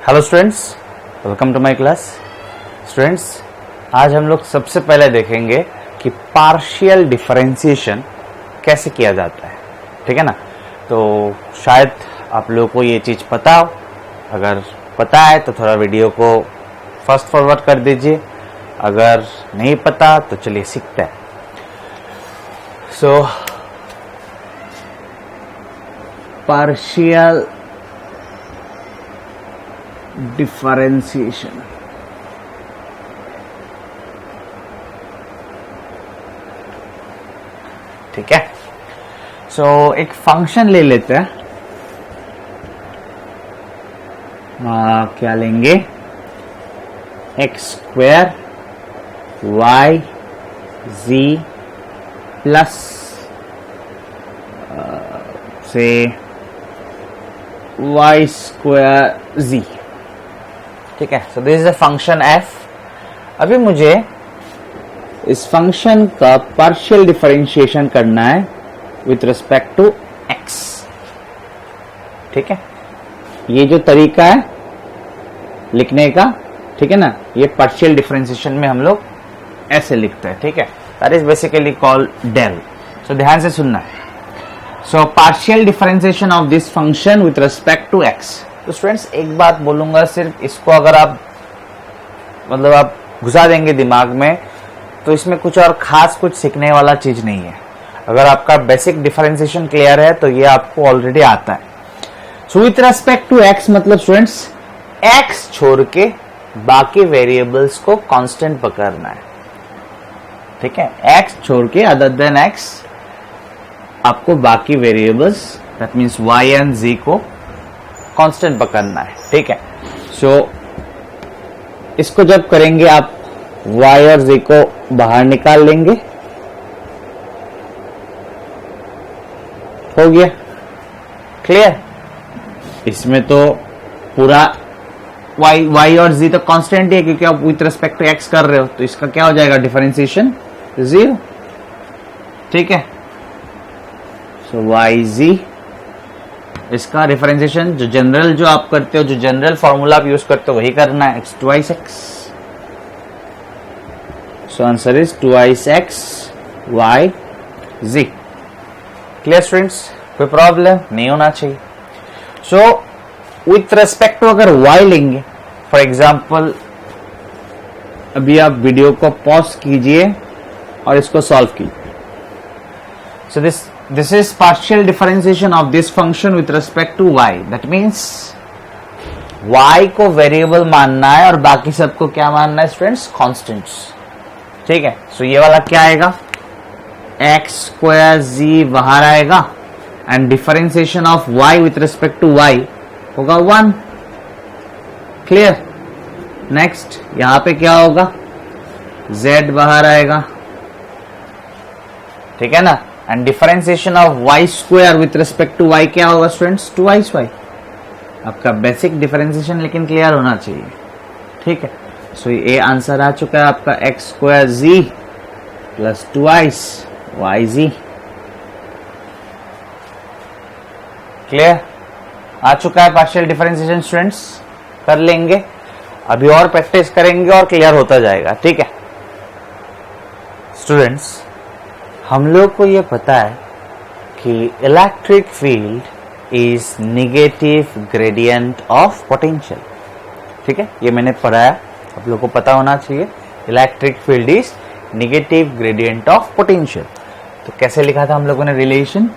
Hello students, welcome to my class. Students, आज हम लोग सबसे पहले देखेंगे कि पार्शियल डिफरेंशिएशन कैसे किया जाता है। ठीक है ना। तो शायद आप लोगों को ये चीज़ पता हो। अगर पता है तो थोड़ा वीडियो को फास्ट फॉरवर्ड कर दीजिए, अगर नहीं पता तो चलिए सीखते हैं। सो पार्शियल डिफरेंशिएशन, ठीक है। सो एक फंक्शन ले लेते हैं। क्या लेंगे? एक्स स्क्वायर वाई जी प्लस से वाई स्क्वायर जी। ठीक है। So this is a function F. अभी मुझे इस फंक्शन का पार्शियल डिफरेंशिएशन करना है विथ रिस्पेक्ट टू एक्स। ठीक है। ये जो तरीका है लिखने का, ठीक है ना, ये पार्शियल डिफरेंशिएशन में हम लोग ऐसे लिखते हैं। ठीक है। That is basically called del. So ध्यान से सुनना है। So partial differentiation of this function with respect to x. तो स्टूडेंट्स, एक बात बोलूंगा, सिर्फ इसको अगर आप आप घुसा देंगे दिमाग में तो इसमें कुछ और खास कुछ सीखने वाला चीज नहीं है। अगर आपका बेसिक डिफरेंशिएशन क्लियर है तो ये आपको ऑलरेडी आता है। So with respect to x मतलब स्टूडेंट्स, एक्स छोड़ के बाकी वेरिएबल्स को कांस्टेंट पकड़ना है। ठीक है। एक्स छोड़ के अदर देन एक्स आपको बाकी variables that means y and z को कांस्टेंट पकड़ना है। ठीक है। सो इसको जब करेंगे आप y और z को बाहर निकाल लेंगे। हो गया क्लियर। इसमें तो पूरा y और z तो कांस्टेंट ही है क्योंकि आप विथ रिस्पेक्ट टू x कर रहे हो, तो इसका क्या हो जाएगा? डिफरेंशिएशन 0। ठीक है। सो yz, इसका डिफरेंशिएशन जो जनरल जो आप करते हो, जो जनरल फॉर्मूला आप यूज करते हो वही करना है, x twice x। So answer is twice x y z। Clear students? कोई प्रॉब्लम नहीं होना चाहिए। सो विथ रेस्पेक्ट टू अगर y लेंगे, फॉर एग्जाम्पल अभी आप वीडियो को पॉज कीजिए और इसको सॉल्व कीजिए। सो this is partial differentiation of this function with respect to y. That means y को वेरिएबल मानना है और बाकी सबको क्या मानना है स्टूडेंट्स? कांस्टेंट्स। ठीक है। सो ये वाला क्या आएगा? एक्स स्क्वायर जी बाहर आएगा and differentiation of y with respect to y होगा 1। क्लियर। नेक्स्ट यहां पे क्या होगा? z बाहर आएगा। ठीक है ना। And differentiation of y square with respect to y क्या होगा स्टूडेंट्स? 2y। आपका बेसिक डिफरेंशिएशन लेकिन क्लियर होना चाहिए। ठीक है। सो ये आंसर आ चुका है आपका एक्स स्क्वायर जी प्लस 2y वाई जी। क्लियर? आ चुका है पार्शियल डिफरेंशिएशन स्टूडेंट्स। कर लेंगे, अभी और प्रैक्टिस करेंगे और क्लियर होता जाएगा। ठीक है स्टूडेंट्स, हम लोग को ये पता है कि electric field is negative gradient of potential. ठीक है, ये मैंने पढ़ाया, आप लोग को पता होना चाहिए। Electric field is negative gradient of potential. तो कैसे लिखा था हम लोगों ने रिलेशन?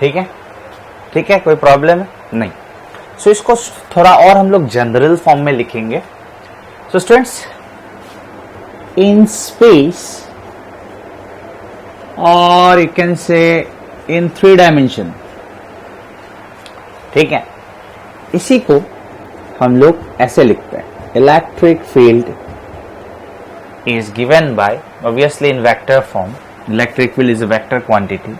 ठीक है, ठीक है, कोई प्रॉब्लम है नहीं। सो इसको थोड़ा और हम लोग जनरल फॉर्म में लिखेंगे। सो स्टूडेंट्स, इन स्पेस और you can say in 3 dimension. ठीक है, इसी को हम लोग ऐसे लिखते हैं, electric field is given bye, obviously in vector form, electric field is a vector quantity.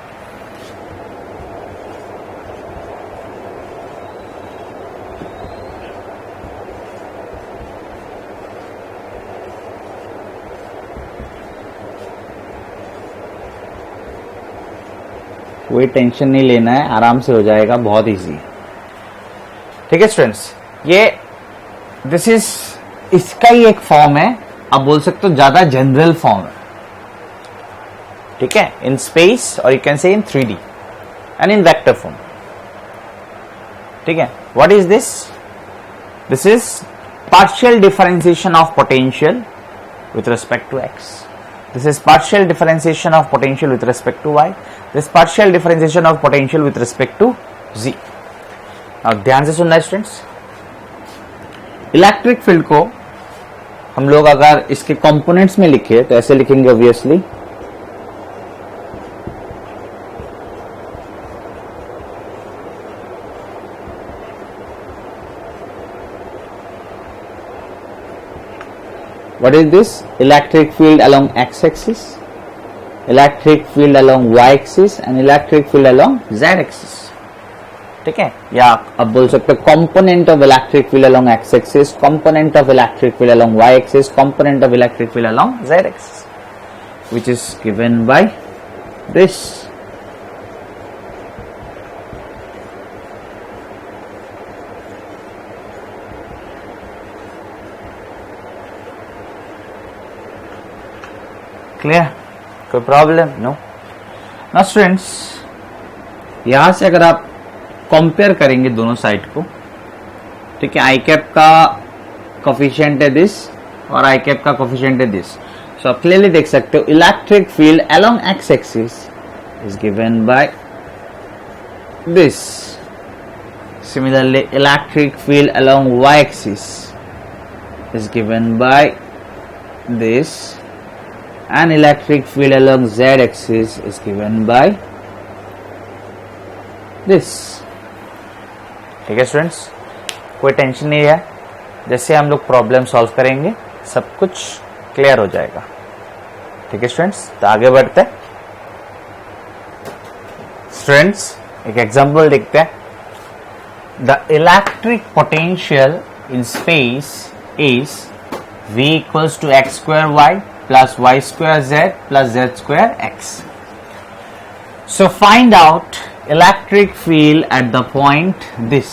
कोई टेंशन नहीं लेना है, आराम से हो जाएगा, बहुत इजी है। ठीक है स्टूडेंट्स, ये दिस इज इसका ही एक फॉर्म है, आप बोल सकते हो ज्यादा जनरल फॉर्म है। ठीक है, इन स्पेस और you can say in 3D and in vector form. ठीक है, what is this? This is partial differentiation of potential with respect to x. This is partial differentiation of potential with respect to y. This partial differentiation of potential with respect to z. अब ध्यान से सुनना students, electric field को हम लोग अगर इसके components में लिखे तो ऐसे लिखेंगे obviously, what is this? Electric field along x-axis, electric field along y-axis and electric field along z-axis. ठीक है, या अब बोल सकते हो component of electric field along x-axis, component of electric field along y-axis, component of electric field along z-axis, which is given by this. Clear? कोई problem? No. ना students, यहां से अगर आप कंपेयर करेंगे दोनों साइड को, ठीक है, आई कैप का कोफिशिएंट है दिस और आई कैप का कोफिशिएंट है दिस, सो आप क्लियरली देख सकते हो electric field along x axis is given by this, similarly electric field along y axis is given by this, and electric field along z axis is given by this. ठीक है students, कोई tension नहीं है, जैसे हम लोग problem solve करेंगे सब कुछ क्लियर हो जाएगा। ठीक है स्टूडेंट्स, तो आगे बढ़ते हैं। स्टूडेंट्स, एक एग्जांपल देखते हैं। The electric potential in space is v equals to x square y plus y square z plus z square x. So find out electric field at the point this.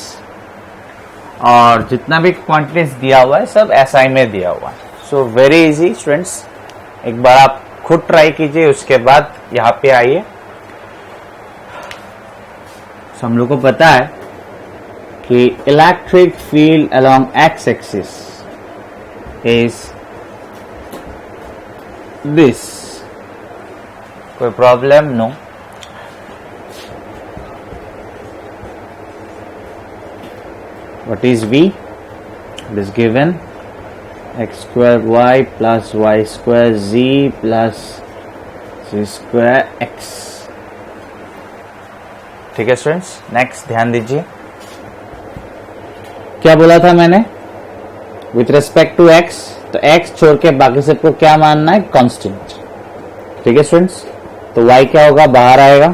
और जितना भी quantities दिया हुआ है सब SI में दिया हुआ है। सो वेरी इजी स्टूडेंट्स, एक बार आप खुद ट्राई कीजिए, उसके बाद यहाँ पे आइए। हम लोग को पता है कि electric field along x axis is this. कोई problem? No. What is V? It is given x square y plus y square z plus z square x. ठीक है स्टूडेंट्स, नेक्स्ट ध्यान दीजिए, क्या बोला था मैंने? विथ रेस्पेक्ट टू x, तो x छोड़ के बाकी सबको क्या मानना है? कांस्टेंट। ठीक है स्टूडेंट्स, तो y क्या होगा? बाहर आएगा।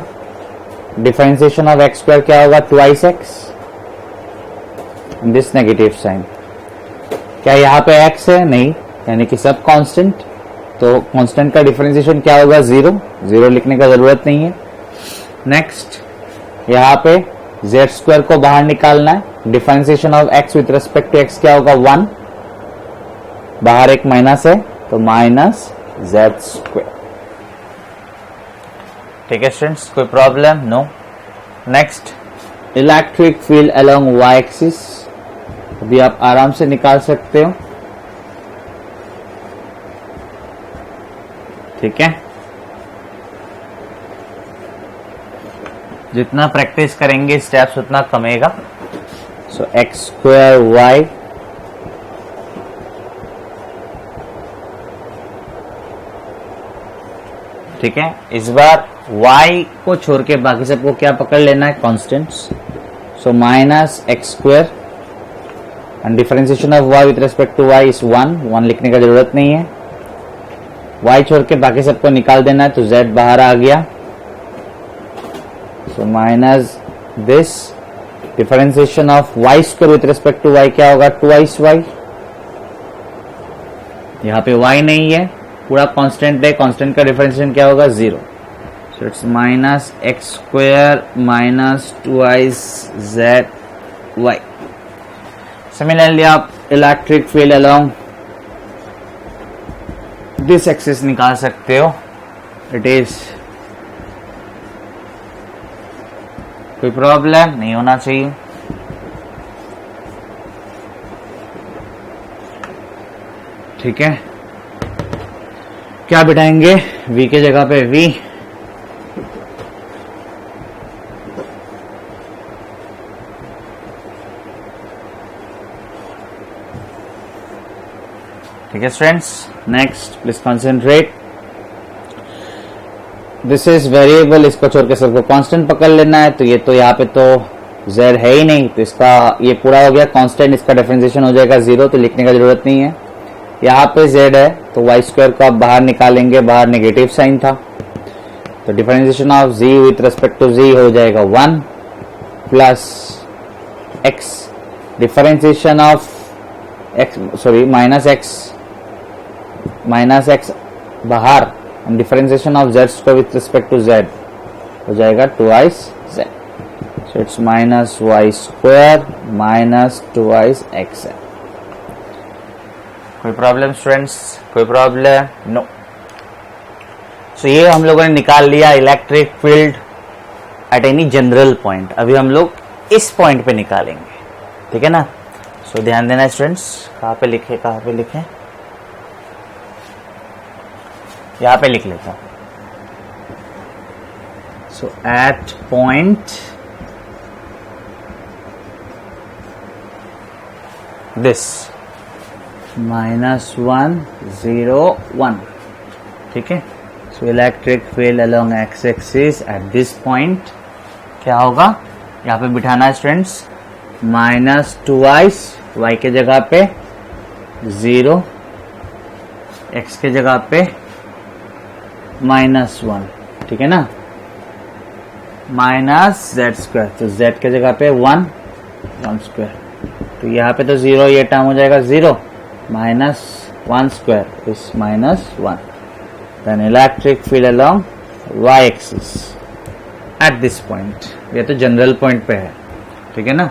डिफरेंशिएशन ऑफ x स्क्वायर क्या होगा? 2x, this negative sign. क्या यहाँ पे x है? नहीं, यानी कि सब कांस्टेंट, तो कांस्टेंट का डिफरेंशिएशन क्या होगा? 0। 0 लिखने का जरूरत नहीं है। नेक्स्ट, यहाँ पे z स्क्वायर को बाहर निकालना है। Differentiation of x with respect to x क्या होगा? 1। बाहर एक माइनस है, तो माइनस z स्क्वायर। ठीक है स्टूडेंट्स, कोई problem? No. Next, electric field along y axis, अभी आप आराम से निकाल सकते हो। ठीक है, जितना प्रैक्टिस करेंगे स्टेप्स उतना कमेगा। सो एक्स स्क्वायर वाई ठीक है, इस बार y को छोड़ के बाकी सबको क्या पकड़ लेना है? Constants. So minus x square and differentiation of y with respect to y is 1 लिखने का जरूरत नहीं है। y छोड़ के बाकी सबको निकाल देना है, तो z बाहर आ गया। So minus this, differentiation of y square with respect to y क्या होगा? 2y। यहाँ पे y नहीं है, पूरा कांस्टेंट है, कांस्टेंट का डिफरेंशिएशन क्या होगा? 0। So it's minus x square minus 2i's zy. Similarly, आप electric field along this axis निकाल सकते हो. इट इज कोई प्रॉब्लम नहीं होना चाहिए. ठीक है, क्या बिठाएंगे v के जगह पे v. ठीक है students, next please concentrate. This is variable, इसको छोड़ के सबको कांस्टेंट पकड़ लेना है. तो ये तो यहाँ पे तो z है ही नहीं, तो इसका ये पूरा हो गया कांस्टेंट. इसका डिफरेंशिएशन हो जाएगा 0, तो लिखने का जरूरत नहीं है. यहाँ पे z है तो वाई स्क्वायर को आप बाहर निकालेंगे, बाहर नेगेटिव साइन था, तो differentiation of z with respect to z हो जाएगा 1 plus x differentiation of x sorry minus x बाहर, differentiation of z square with respect to z हो जाएगा 2i's z. So it's minus y square minus 2i's x. कोई problem students? कोई problem? No. So ये हम लोगों ने निकाल लिया electric field at any general point. अभी हम लोग इस पॉइंट पे निकालेंगे. ठीक है ना? सो ध्यान देना स्टूडेंट्स. कहाँ पे लिखे, कहाँ पे लिखे? यहाँ पे लिख लेता हूं. सो एट पॉइंट दिस -1 0 1. ठीक है. सो electric field along x axis at this point क्या होगा? यहाँ पे बिठाना है स्टूडेंट्स -2i's, y के जगह पे 0, x के जगह पे -1. ठीक है ना? माइनस z स्क्वायर, तो z के जगह पे 1 स्क्वायर, तो यहाँ पे तो 0, ये टर्म हो जाएगा 0, -1 square is -1. Then electric field along y axis at this point, ये तो जनरल पॉइंट पे है. ठीक है ना?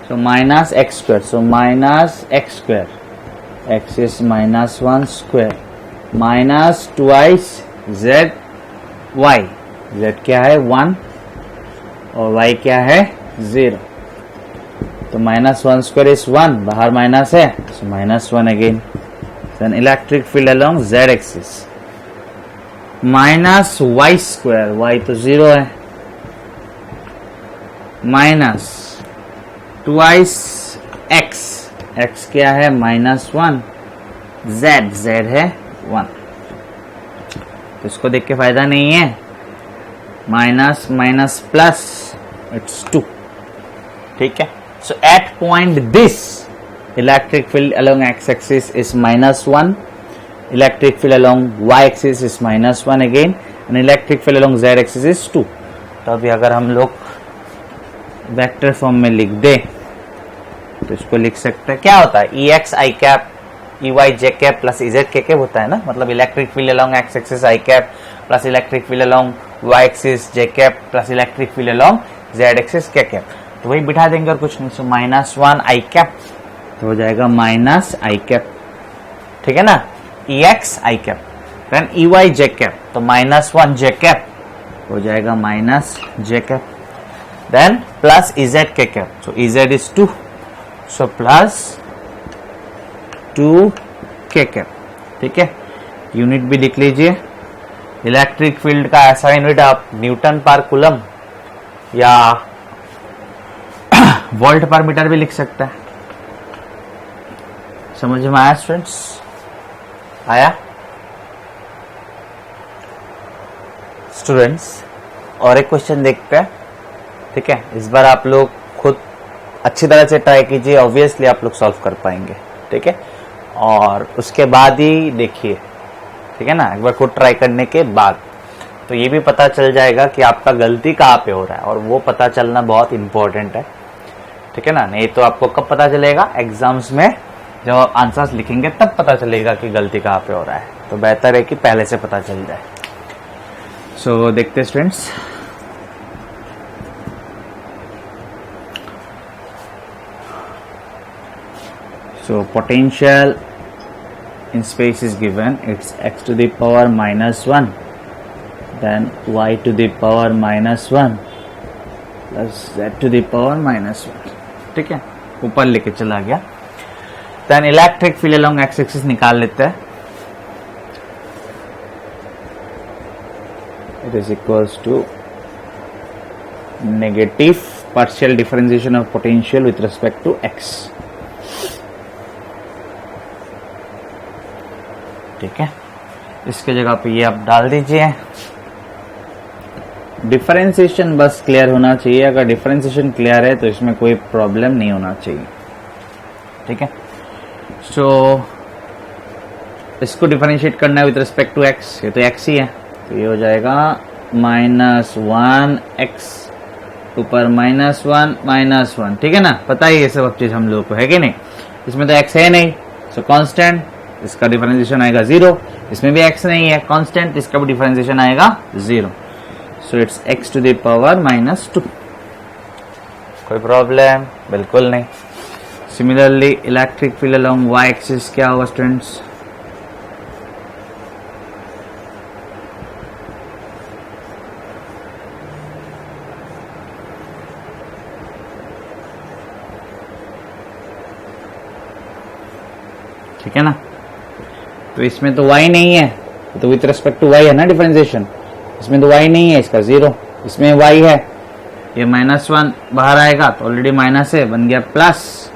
So minus x square, so minus x square, x is -1 square minus 2i's z y. z क्या है? 1 और y क्या है? 0. तो -1 स्क्वायर इज 1, बाहर माइनस है, so -1 again. Then electric field along z axis minus y square, y तो 0 है, माइनस 2i's x, x क्या है? -1, z है 1. तो इसको देख के फायदा नहीं है. Minus minus plus it's 2. ठीक है. So at point this electric field along x axis is -1, electric field along y axis is -1 again, and electric field along z axis is 2. तो अभी अगर हम लोग वेक्टर फॉर्म में लिख दे तो इसको लिख सकते हैं. क्या होता है? ex i cap ey j cap plus ez k cap होता है ना. मतलब electric field along x axis i cap plus electric field along y axis j cap plus electric field along z axis k cap. तो वही बिठा देंगे और कुछ नहीं. सो -1 i कैप तो हो जाएगा -i कैप. ठीक है ना? ex i cap, then ey j cap, तो -1 j कैप हो जाएगा -j cap. Then plus ez k cap, so ez is 2, so plus 2 k cap. ठीक है. यूनिट भी लिख लीजिए. इलेक्ट्रिक फील्ड का ऐसा यूनिट आप न्यूटन पर कूलम या वोल्ट पर मीटर भी लिख सकता है. समझ में आया स्टूडेंट्स? आया स्टूडेंट्स? और एक क्वेश्चन देखते हैं. ठीक है. इस बार आप लोग खुद अच्छी तरह से ट्राई कीजिए, ऑब्वियसली आप लोग सॉल्व कर पाएंगे. ठीक है. और उसके बाद ही देखिए. ठीक है ना? एक बार खुद ट्राई करने के बाद तो ये भी पता चल जाएगा कि आपका गलती कहाँ पे हो रहा है, और वो पता चलना बहुत इंपॉर्टेंट है. ठीक है ना? नहीं तो आपको कब पता चलेगा? एग्जाम्स में जब आप आंसर्स लिखेंगे तब पता चलेगा कि गलती कहाँ पे हो रहा है. तो बेहतर है कि पहले से पता चल जाए. सो देखते students, so potential in space is given, it's x to the power minus 1, then y to the power minus 1 plus z to the power minus 1. ठीक है, ऊपर लेके चला गया. then electric field along x axis निकाल लेते हैं. it is equals to negative partial differentiation of potential with respect to x. ठीक है, इसके जगह पे ये आप डाल दीजिए. डिफरेंशिएशन बस क्लियर होना चाहिए. अगर डिफरेंशिएशन क्लियर है तो इसमें कोई प्रॉब्लम नहीं होना चाहिए. ठीक है, सो इसको डिफरेंशिएट करना है विद रिस्पेक्ट टू एक्स. ये तो एक्स ही है, तो ये हो जाएगा -1x ऊपर -1 ठीक है ना. पता ही ये सब चीज हम लोग को है कि नहीं. इसमें तो x है नहीं, सो कांस्टेंट, इसका डिफरेंशिएशन आएगा 0. इसमें भी x नहीं है, कांस्टेंट, इसका भी डिफरेंशिएशन आएगा 0. So it's x to the power -2. कोई प्रॉब्लम बिल्कुल नहीं. Similarly electric field along y axis क्या होगा स्टूडेंट्स? ठीक है ना. तो इसमें तो y नहीं है, तो विथ रेस्पेक्ट टू y है ना डिफरेंशिएशन. इसमें तो y नहीं है, इसका 0. इसमें y है, ये -1 बाहर आएगा तो ऑलरेडी माइनस है, बन गया plus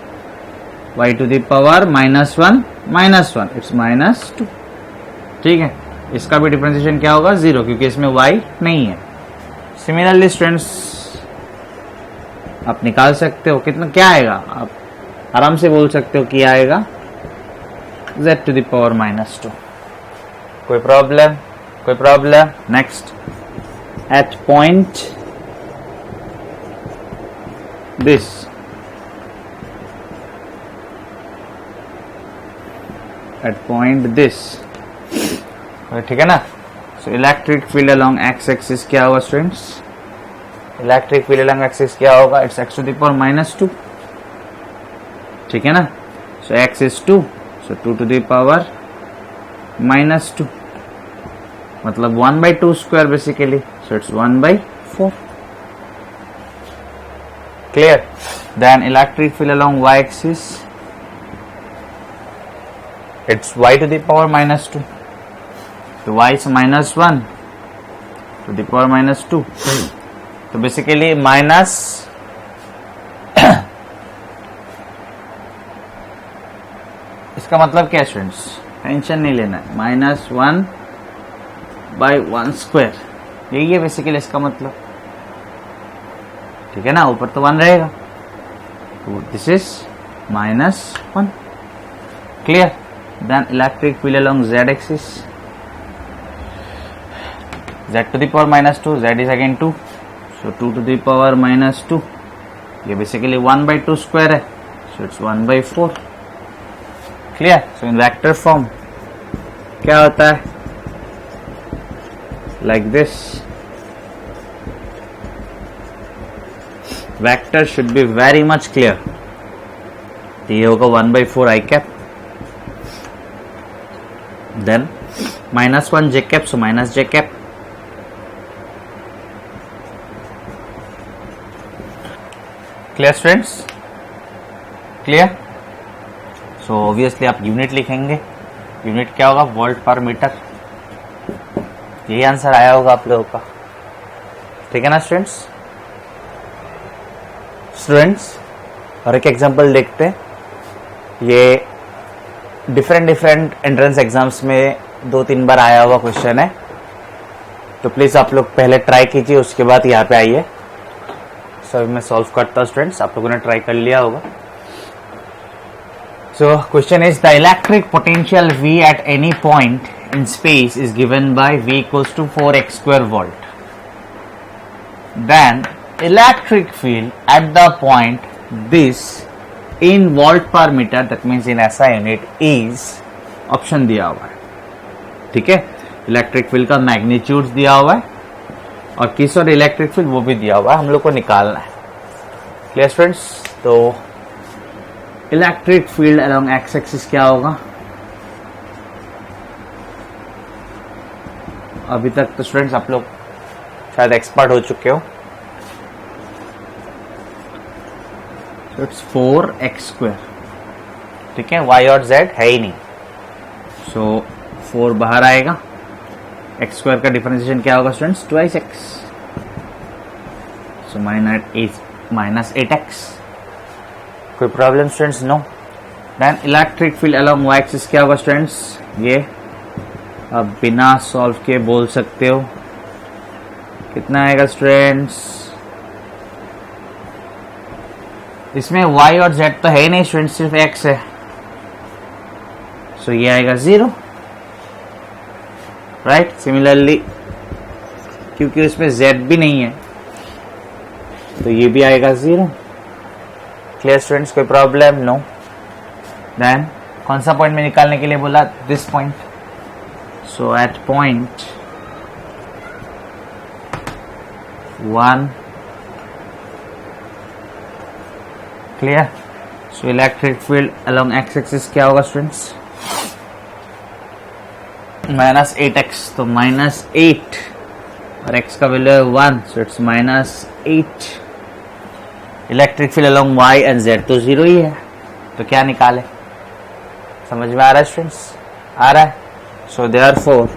y to the power -1 it's -2. ठीक है, इसका भी डिफरेंशिएशन क्या होगा? 0, क्योंकि इसमें y नहीं है. सिमिलरली स्टूडेंट्स आप निकाल सकते हो कितना क्या आएगा. आप आराम से बोल सकते हो कि आएगा z to the power -2. कोई प्रॉब्लम? कोई problem? Next, at point this, at point this. ठीक है ना. So electric field along x axis क्या होगा students? Electric field along axis क्या होगा? It's x to the power -2. ठीक है ना. सो x is 2, so 2 to the power -2, मतलब 1/2 square basically, so it's 1/4. Clear? Then electric field along y axis, it's y to the power -2, so y is -1 to the power -2, so basically minus इसका मतलब क्या students? Tension नहीं लेना है. -1/1², यही है basically इसका मतलब. ठीक है ना, ऊपर तो 1 रहेगा, तो this is -1. Clear? Then electric field along z axis, z to the power -2, z is again 2, so 2 to the power -2, ये बेसिकली 1/2 स्क्वायर है, so it's 1/4. क्लियर? सो इन वेक्टर फॉर्म क्या होता है? Like this. Vector should be very much clear. ये होगा 1/4 i cap, then -1 j cap, so -j cap. Clear students? Clear? So obviously आप unit लिखेंगे. यूनिट क्या होगा? वोल्ट पर मीटर. यही आंसर आया होगा आप लोगों का. ठीक है ना स्टूडेंट्स? और एक एग्जांपल देखते हैं. ये डिफरेंट एंट्रेंस एग्जाम्स में 2-3 बार आया हुआ क्वेश्चन है, तो प्लीज आप लोग पहले ट्राई कीजिए, उसके बाद यहाँ पे आइए. सो मैं सॉल्व करता हूँ स्टूडेंट्स, आप लोगों ने ट्राई कर लिया होगा. So question is, the electric potential V at any point in space is given by V equals to 4x square volt. Then electric field at the point this in volt per meter, that means in SI unit, is option दिया हुआ है. ठीक है, electric field का magnitude दिया हुआ है, और किस और इलेक्ट्रिक फील्ड वो भी दिया हुआ है, हम लोग को निकालना है। Clear students? तो electric field along x axis क्या होगा? अभी तक तो स्टूडेंट्स आप लोग शायद एक्सपर्ट हो चुके हो। It's 4x²। ठीक है, y और z है ही नहीं, सो 4 बाहर आएगा। x² का डिफरेंशिएशन क्या होगा स्टूडेंट्स? 2x। सो माइनस 8x। कोई problem students? No. Then electric field along y axis क्या होगा स्टूडेंट्स? ये अब बिना सॉल्व के बोल सकते हो। कितना आएगा स्टूडेंट्स? इसमें y और z तो है ही नहीं स्टूडेंट्स, सिर्फ x है, सो ये आएगा 0। राइट? सिमिलरली क्योंकि उसमें z भी नहीं है तो ये भी आएगा 0। Clear students? कोई प्रॉब्लम? नो। देन कौन सा पॉइंट में निकालने के लिए बोला? This point. So at point 1, clear? So electric field along x-axis क्या होगा स्टूडेंट्स? -8x, तो -8 और x का वैल्यू है 1, so it's -8। Electric field along y and z तो 0 ही है, तो क्या निकाले? समझ में आ रहा है स्टूडेंट्स? आ रहा है? So therefore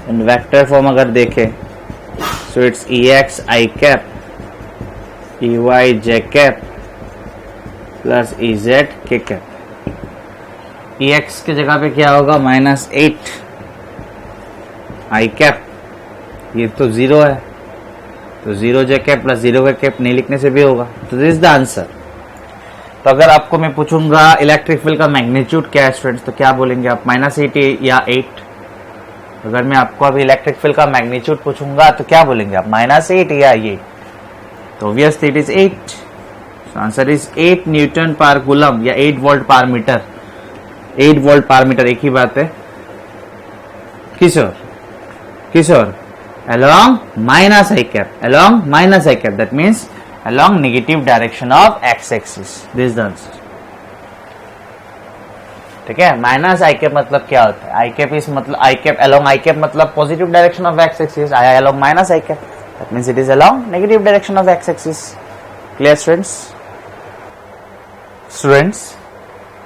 in vector form अगर देखें, so it's Ex I cap, Ey J cap plus Ez K cap. Ex की जगह पे क्या होगा? -8 I कैप, ये तो 0 है, तो 0 J cap plus 0 K cap नहीं लिखने से भी होगा, तो दिस इज द आंसर। तो अगर आपको मैं पूछूंगा इलेक्ट्रिक फील्ड का मैग्नीट्यूड क्या है स्टूडेंट्स, तो क्या बोलेंगे आप? -8 या 8? अगर मैं आपको अभी इलेक्ट्रिक फील्ड का मैग्नीट्यूड पूछूंगा तो क्या बोलेंगे आप? -8 या ये? तो obviously it is 8। So answer is 8 Newton पर कूलम या 8 वोल्ट पर मीटर। 8 वोल्ट पर मीटर एक ही बात है। किशोर along -I cap, along -I cap, that means along negative direction of x-axis. This is the answer. ठीक है? -I cap मतलब क्या होता है? I cap is मतलब I cap along I cap मतलब positive direction of x-axis. I along -I cap, that means it is along negative direction of x-axis. Clear students? Students,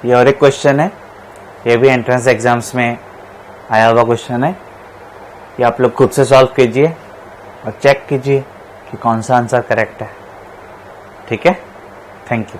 ये और एक क्वेश्चन है, ये भी एंट्रेंस एग्जाम्स में आया हुआ क्वेश्चन है। ये आप लोग खुद से सॉल्व कीजिए और चेक कीजिए कि कौन सा आंसर करेक्ट है। ठीक है? Thank you.